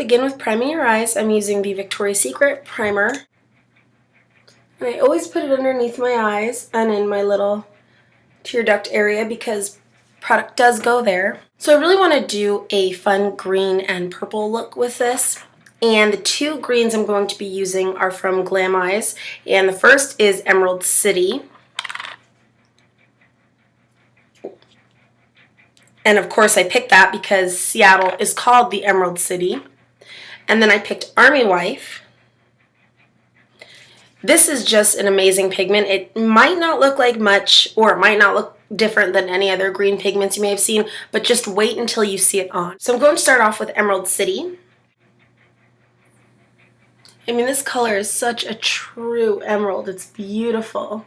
begin with priming your eyes, I'm using the Victoria's Secret primer. And I always put it underneath my eyes and in my little tear duct area because product does go there. So I really want to do a fun green and purple look with this. And the two greens I'm going to be using are from Glam Eyez. And the first is Emerald City. And of course I picked that because Seattle is called the Emerald City. And then I picked Army Wife. This is just an amazing pigment. It might not look like much, or it might not look different than any other green pigments you may have seen, but just wait until you see it on. So I'm going to start off with Emerald City. I mean, this color is such a true emerald. It's beautiful.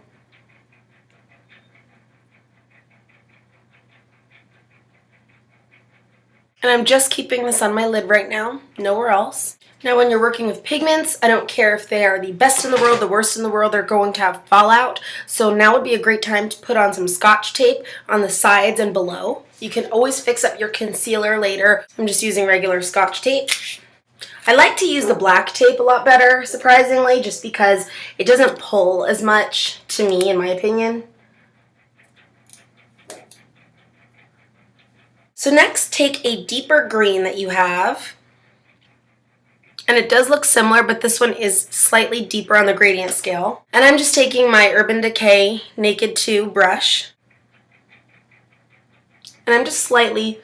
And I'm just keeping this on my lid right now, nowhere else. Now when you're working with pigments, I don't care if they are the best in the world, the worst in the world, they're going to have fallout. So now would be a great time to put on some Scotch tape on the sides and below. You can always fix up your concealer later. I'm just using regular Scotch tape. I like to use the black tape a lot better, surprisingly, just because it doesn't pull as much to me, in my opinion. So next, take a deeper green that you have, and it does look similar, but this one is slightly deeper on the gradient scale. And I'm just taking my Urban Decay Naked 2 brush, and I'm just slightly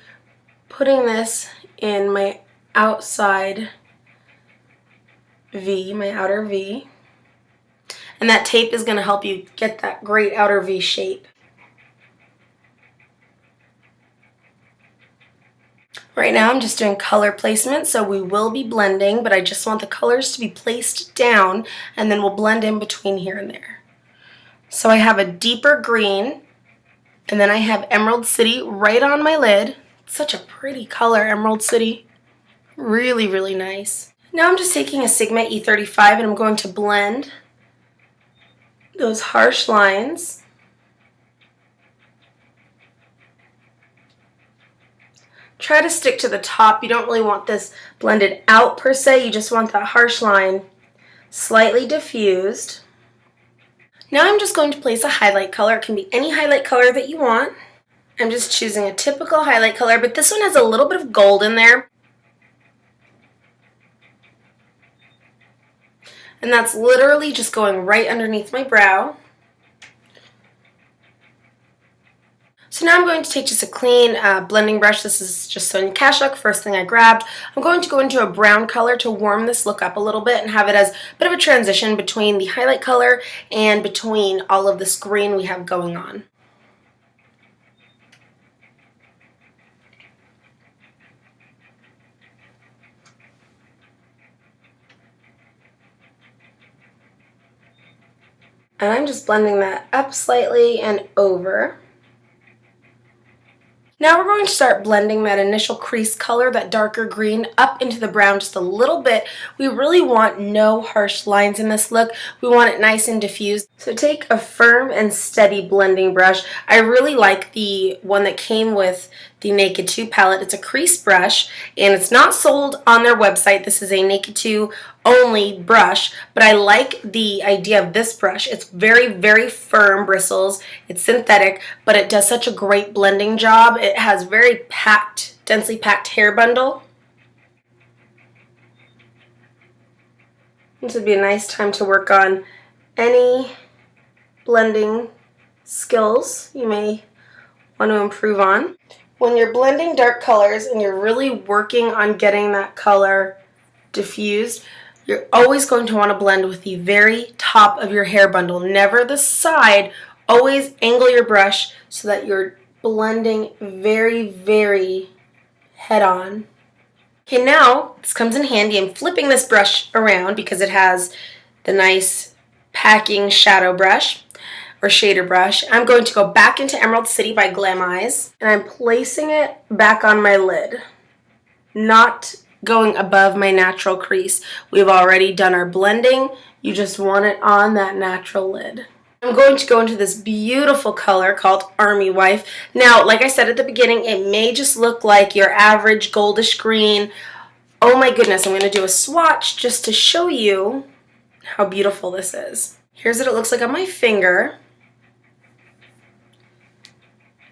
putting this in my outside V, my outer V. And that tape is going to help you get that great outer V shape. Right now I'm just doing color placement, so we will be blending, but I just want the colors to be placed down, and then we'll blend in between here and there. So I have a deeper green, and then I have Emerald City right on my lid. It's such a pretty color, Emerald City. Really, really nice. Now I'm just taking a Sigma E35 and I'm going to blend those harsh lines. Try to stick to the top. You don't really want this blended out per se. You just want that harsh line slightly diffused. Now I'm just going to place a highlight color. It can be any highlight color that you want. I'm just choosing a typical highlight color, but this one has a little bit of gold in there. And that's literally just going right underneath my brow. So now I'm going to take just a clean blending brush. This is just Sonia Kashuk, first thing I grabbed. I'm going to go into a brown color to warm this look up a little bit and have it as a bit of a transition between the highlight color and between all of this green we have going on. And I'm just blending that up slightly and over. Now we're going to start blending that initial crease color, that darker green, up into the brown just a little bit. We really want no harsh lines in this look. We want it nice and diffused. So take a firm and steady blending brush. I really like the one that came with the Naked 2 palette. It's a crease brush, and it's not sold on their website. This is a Naked 2 only brush, but I like the idea of this brush. It's very, very firm bristles. It's synthetic, but it does such a great blending job. It has very packed, densely packed hair bundle. This would be a nice time to work on any blending skills you may want to improve on. When you're blending dark colors and you're really working on getting that color diffused, you're always going to want to blend with the very top of your hair bundle, never the side. Always angle your brush so that you're blending very, very head on. Okay, now this comes in handy. I'm flipping this brush around because it has the nice packing shadow brush or shader brush. I'm going to go back into Emerald City by Glam Eyez, and I'm placing it back on my lid, not going above my natural crease. We've already done our blending. You just want it on that natural lid. I'm going to go into this beautiful color called Army Wife. Now, like I said at the beginning, it may just look like your average goldish green Oh my goodness, I'm going to do a swatch just to show you how beautiful this is. Here's what it looks like on my finger.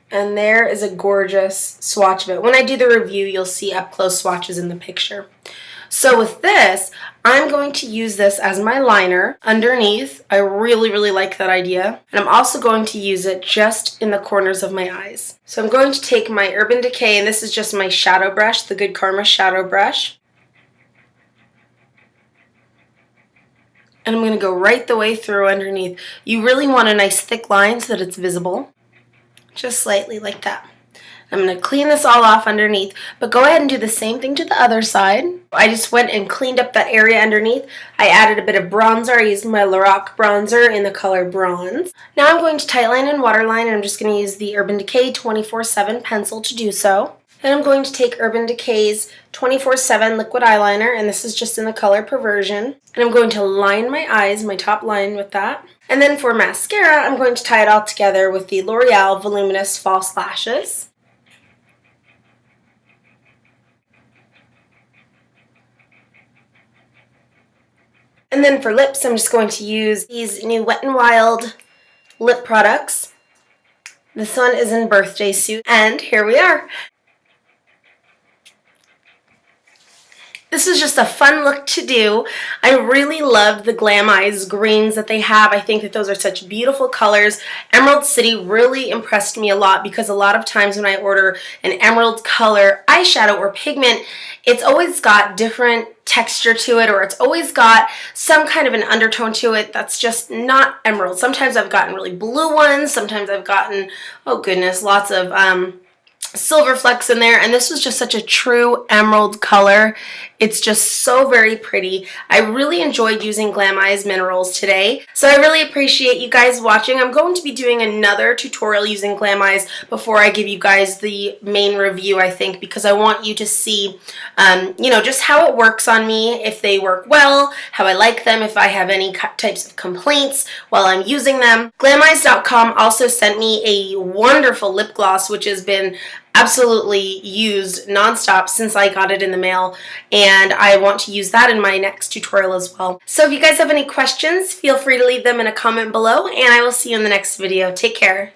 And there is a gorgeous swatch of it. When I do the review, you'll see up close swatches in the picture. So with this, I'm going to use this as my liner underneath. I really like that idea. And I'm also going to use it just in the corners of my eyes. So I'm going to take my Urban Decay, and this is just my shadow brush, the Good Karma shadow brush. And I'm going to go right the way through underneath. You really want a nice thick line so that it's visible. Just slightly like that. I'm going to clean this all off underneath, but go ahead and do the same thing to the other side. I just went and cleaned up that area underneath. I added a bit of bronzer. I used my Lorac bronzer in the color Bronze. Now I'm going to tightline and waterline, and I'm just going to use the Urban Decay 24/7 pencil to do so. Then I'm going to take Urban Decay's 24/7 liquid eyeliner, and this is just in the color Perversion. And I'm going to line my eyes, my top line, with that. And then for mascara, I'm going to tie it all together with the L'Oreal Voluminous False Lashes. And then for lips, I'm just going to use these new Wet n Wild lip products. This one is in Birthday Suit, and here we are. This is just a fun look to do. I really love the Glam Eyez greens that they have. I think that those are such beautiful colors. Emerald City really impressed me a lot because a lot of times when I order an emerald color eyeshadow or pigment, it's always got different texture to it, or it's always got some kind of an undertone to it that's just not emerald. Sometimes I've gotten really blue ones. Sometimes I've gotten, oh goodness, lots of silver flecks in there, and this was just such a true emerald color. It's just so very pretty. I really enjoyed using Glam Eyez minerals today, so I really appreciate you guys watching. I'm going to be doing another tutorial using Glam Eyez before I give you guys the main review, I think, because I want you to see you know, just how it works on me, if they work well, how I like them, if I have any types of complaints while I'm using them. Glameyez.com also sent me a wonderful lip gloss, which has been absolutely used nonstop since I got it in the mail, and I want to use that in my next tutorial as well. So if you guys have any questions, feel free to leave them in a comment below, and I will see you in the next video. Take care.